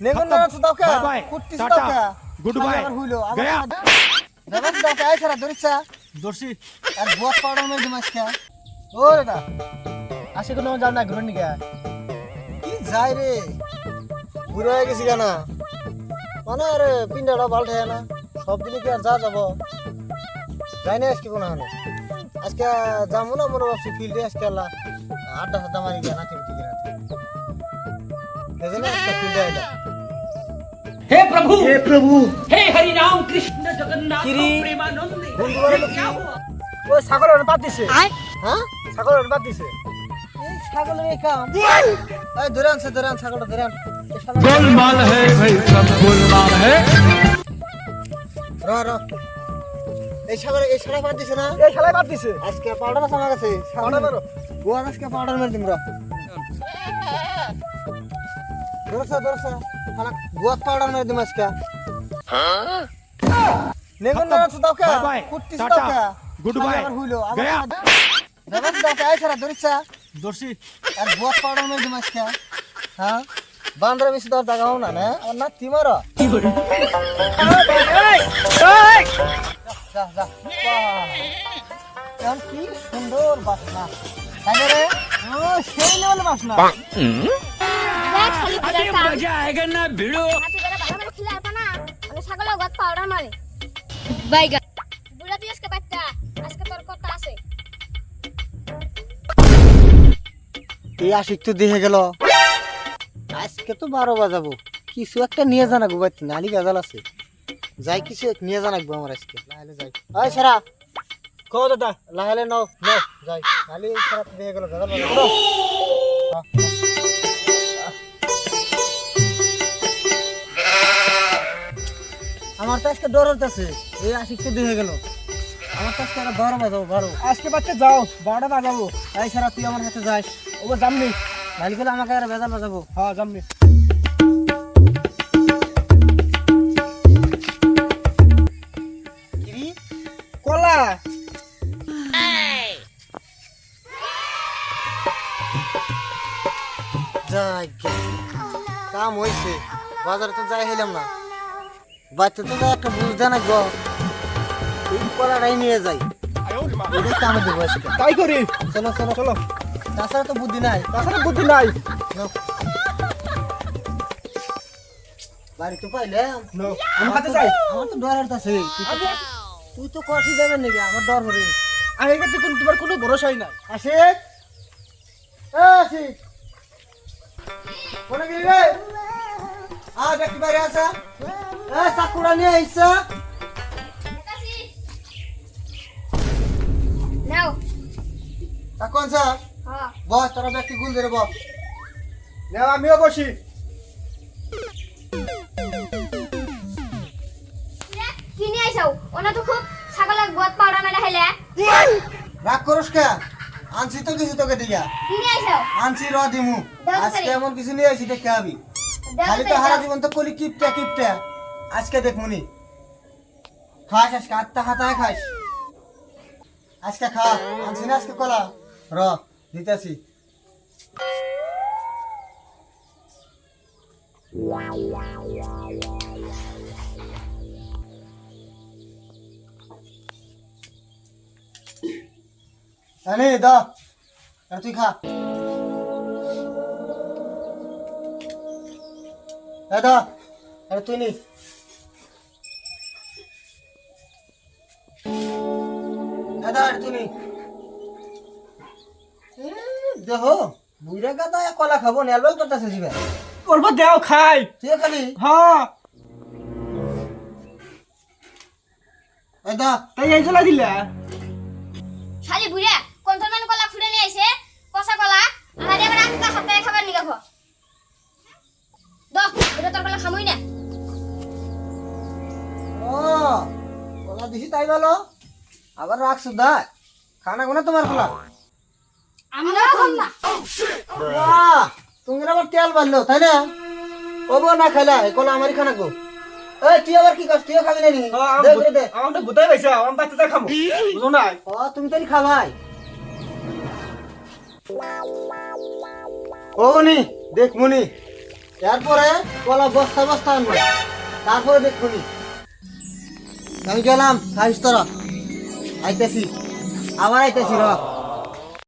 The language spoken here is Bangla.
নেগুন না তো দাও কে বাই বাই কুট্টি টাটা দাও কে গুড বাই আবার হইলো গয়া দাও দাও কে আইছরা ধরিছা দর্শি আর বহুত পাউডার মেরে দিমাস কে ওরে দা আসে কোনো যাও না ঘুরে নিগা কি যাই রে বুড়ো হয়ে গেছি কেনা মানে আরে পিন্ডাটা পাল্টে না সব দিনে কি আর যা যাব যাই না আজকে কোনো হানে আজকে যাবো না মনে ভাবছি ফিল্ডে আজকে আল্লাহ আড্ডা সাড্ডা মারি গিয়া নাচি উঠি গিয়া এজন্য আজকে ফিল্ডে আইলা हे प्रभु हे हरि राम कृष्ण जगन्नाथ किरी। प्रेमानंद বন্ধু বলে তো क्या हुआ ওই ছাগলের বাদ দিছে হ্যাঁ ছাগলের বাদ দিছে এই ছাগলের এই কাম এই ধরান ছাগলটা ধরান गोलमाल है भाई सब गोलमाल है র এই ছাগলের বাদ দিছে না এই খেলায় বাদ দিছে আজকে পাউডার আছে আমার কাছে পাউডার মারো। ও আজকে পাউডার মেরে দিম র ধরছা খানা গোয়াত পাউডার মেরে দিম আজকে নেগুন না তো দাও কে বাই বাই কুট্টি টাটা দাও কে গুড বাই আবার হইলো গয়া দাও কে আইছরা ধরিছা দর্শি আর গোয়াত পাউডার মেরে দিম আজকে হ্যাঁ বান্দরা বেশি দর জায়গা হও না না আর না তিমার যা যা বাহ কি সুন্দর বাসনা তাই না রে ও সেই লেভেল বাসনা দেখ খালি अरे পিলারটা मजा आएगा ना भिड़ो হাতি বেলা ভালো করে খিলা পানা মানে ছাগলের গত পাউডার মারে বাইগা বুড়া তুই আজকে বাচ্চা আজকে তোর কথা আছে এই আশিক তো দেখে গেল আজকে তো 12 বাজাবো কিছু একটা নিয়ে জানাবো বাইতে নালি গাজাল আছে যাই কিছু নিয়ে জানাবো আমার আজকে লাহলে যাই ওই সারা কো দাদা লাহলে নাও যাই নালি এই সারা দেখে গেল গাজাল বাজাবো আমার তো আজকে ডর হতেছে এই আশিক তো দেখে গেল আমার তো আজকে 12 বাজাবো 12 আজকে বাচ্চা যাও 12টা বাজাবো এই সারা তুই আমার সাথে যাস ও জামনি নালি গেলে আমাকে আর বেজাল বাজাবো হ্যাঁ জামনি কিরি কলা যাই গে। কাম হয়েছে বাজারে তো যাই হইলাম না বাচ্চা তো যাই একটা বুঝ দেয় না গো এই কলাটাই নিয়ে যাই এটাই কামে দেবো আজকে তাই করি চলো চলো চলো তাছাড়া তো বুদ্ধি নাই তাছাড়া বুদ্ধি নাই নাও। বাড়ি তো পাইলাম নো আমি হাতে যাই আমার তো ডর হইতাছে তুই তো কষি যাবেন নাকি আমার ডর হরে আমি কাছে কোন তোমার কোনো ভরসাই নাই আসে আসি কোনে গেলি রে দেখি বাইরে আসা সাকুরা নিয়ে আইসা নাও কোন স্যার হ্যাঁ বস তোরা ব্যক্তি গুল ধরে বস নাও আমিও বসি কি নিয়ে আইছাও ওনা তো খুব ছাগলের গত পাউডার মেলা হেলে রাগ করস কে আনছি তো কিছু তোকে দিয়া কি নিয়ে আইছাও আনছি র দিমু দাও আজকে তাড়ি। এমন কিছু নিয়ে আইছি দেখতে হবি খালি তো হারা জীবন তো কলি কিপটা আজকে দেখ মুনি খাস আজকে আত্মা হাতায় খাস আজকে খা আনছি না আজকে কলা র দিতেছি আরে দা তুই খা দাদা আরে তুই নি দাদা আরে তুই নি দেখো বুড়া গাদা কলা খাবো নেলবেল করতেছে জিবে অল্প দাও খাই তুই খালি হ্যাঁ দাদা তাই এই চলা দিলা শালি বুড়া কোন ধরনের কলা ফুড়ে নিয়ে আইছে কষা কলা আর এবার আজকে সপ্তাহে খাবার নিয়ে গেছো দাও এটা তোর কলা খামুই না ও কলা দিছি তাই বলো আবার রাখছো দা খানা কোনা তোমার কলা আমরা খাম না বাহ তুমি আবার তেল বানলো তাই না ও বউ না খাইলা এই কলা আমারই খানা গো এই তুই আবার কি করছ তুইও খাবি না নি দে করে দে আমাকে গুতাই পাইছে আমার বাচ্চাটা খামু বুঝো না ও তুমি তাই খাবাই ও মনি দেখ মনি এরপরে কলা বস্তা বস্তা আনবো তারপরে দেখুনি আমি গেলাম খাইস তোরা আইতেছি আবার আইতেছি র